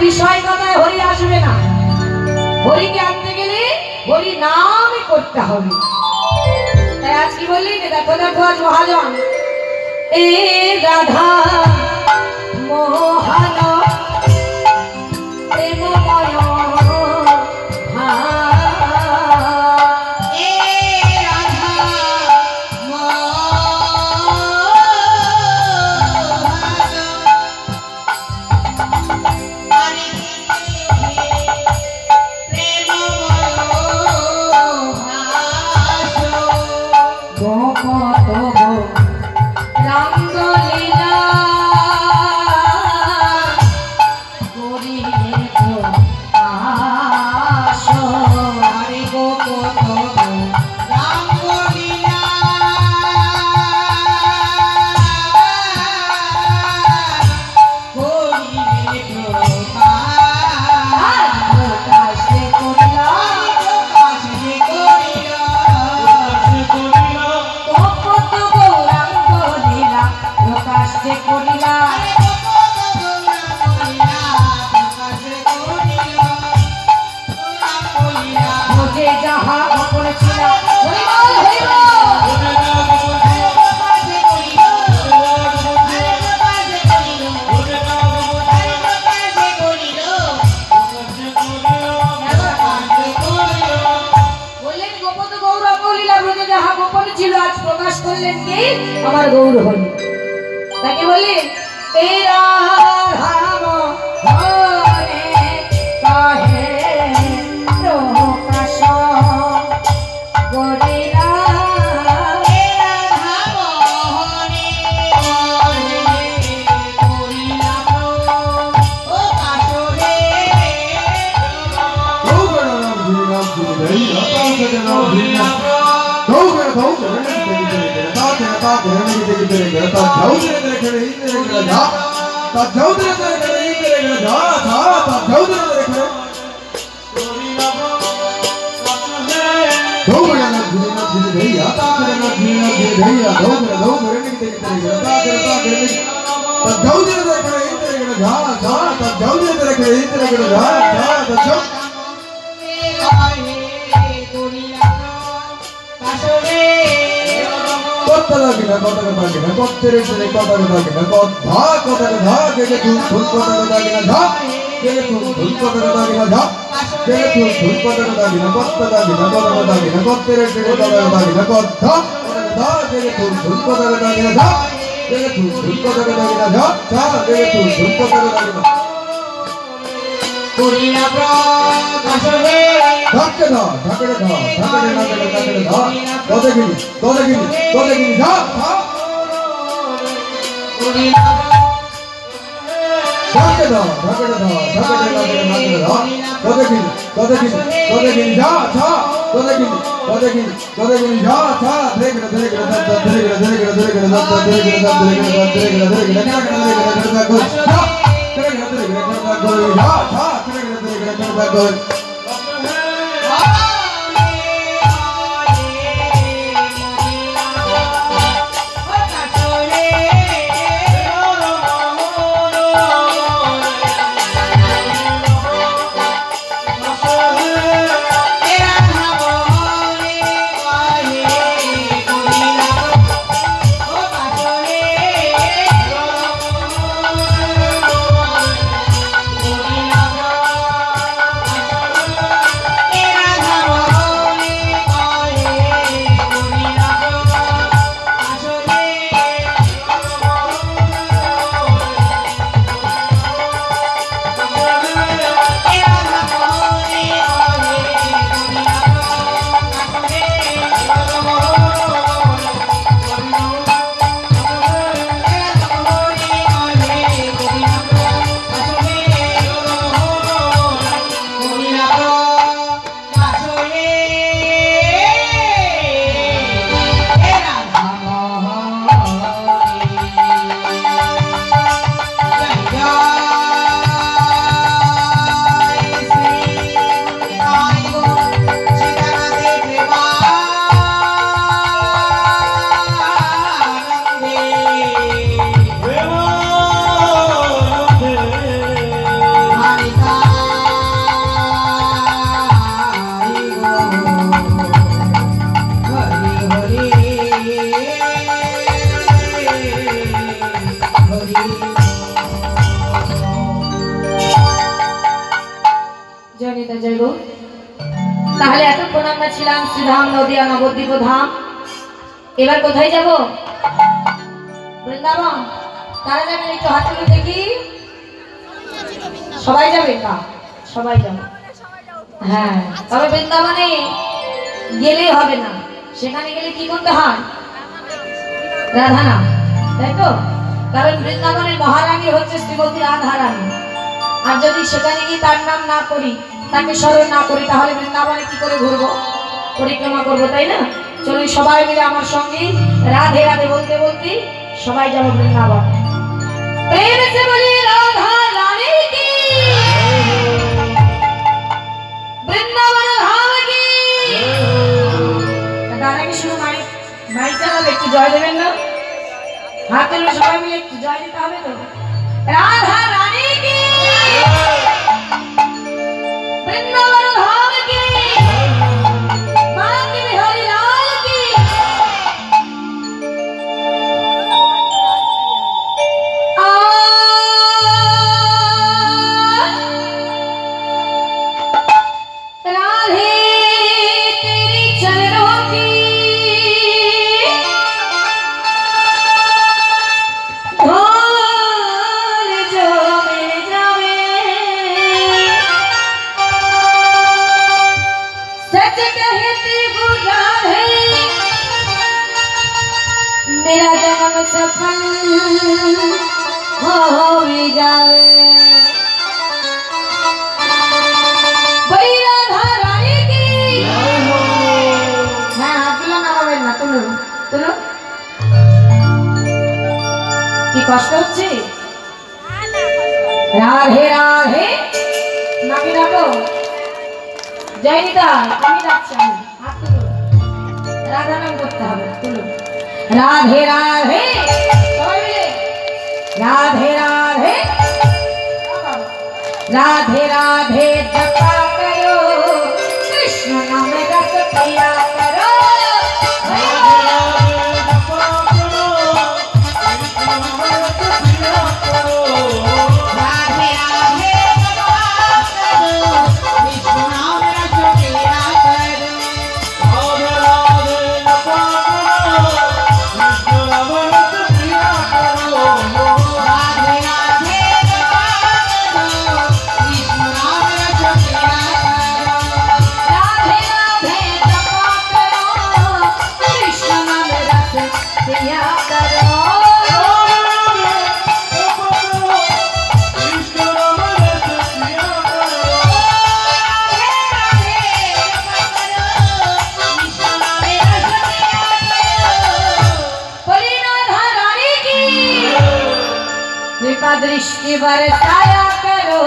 বিষয় কথায় হরি আসবে না। হরিকে আনতে গেলে হরি নামই করতে হবে। তাই আজ কি বললি, দেখো দেখো আজ মহাজন এ রাধা মোহন প্রেমময় আমার গৌর হরি। তাকে বলি এই রাম হরে কাহে প্রকাশ করিলা জয় গো। তাহলে এতক্ষণ আমরা ছিলাম শ্রীধাম নদিয়া নবদ্বীপ ধাম। এবার কোথায় যাব? বৃন্দাবন। তারা যাবেন একটু হাত তুলে দেখি। সবাই যাবে? সবাই যাবে। হ্যাঁ, তবে বৃন্দাবনে গেলেই হবে না, সেখানে গেলে কি করতে হয়? রাধা নাম, তাই তো? কারণ বৃন্দাবনের মহারানী হচ্ছে শ্রীমতী রাধা রানী। আর যদি সেখানে গিয়ে তার নাম না করি, তাকে স্মরণ না করি, তাহলে বৃন্দাবনে কি করে ঘুরবো, পরিক্রমা করবো, তাই না? চলুন সবাই মিলে আমার সঙ্গে রাধে রাধে বলতে বলতে সবাই যাবো বৃন্দাবন। প্রেম সে বলি রাধা রানী কি, বৃন্দাবন ধাম কি। দাদা কি শুধু মাইক চালাবে, একটু জয় দেবেন না? হাত তুলে সবাই মিলে একটু জয় দিতে হবে তো। রাধা রানী কি, বৃন্দাবন ধাম কি, মা কি বিহারি লাল কি। राधे तेरी चरणों की धूल जो मिल जावे, सच कहती हूँ राधे मेरा जन्म सफल हो जावे। কি কষ্ট হচ্ছে? রাধে রাধে নাকি ডাকো? জয় নিতা, আমি ডাকছি, আমি হাত তুলো, রাধা নাম করতে হবে, তুলো। রাধে রাধে সবাই মিলে রাধে রাধে, রাধে রাধে জপা করো, কৃষ্ণ नाम रस पिया करो। दृष्टि बरसाया करो,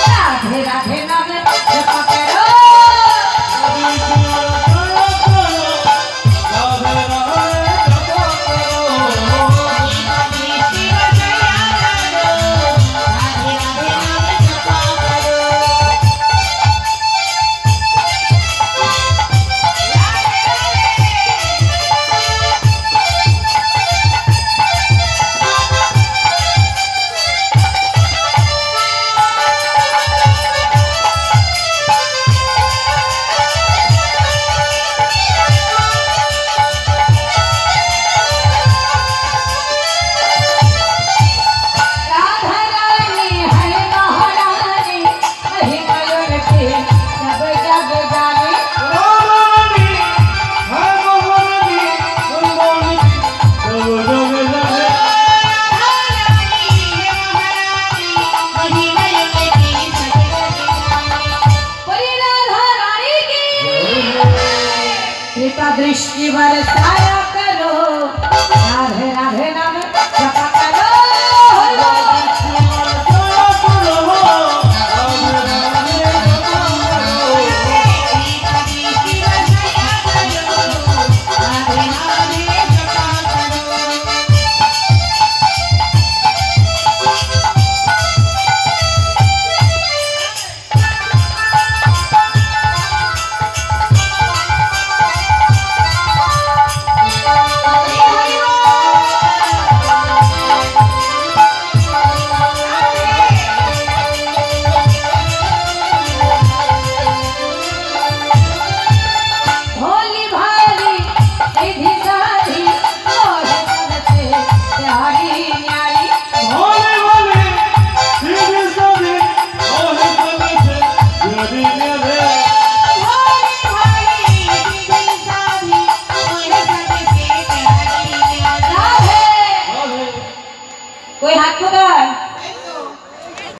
राधे राधे नाम जपा करो। दृष्टि बरसा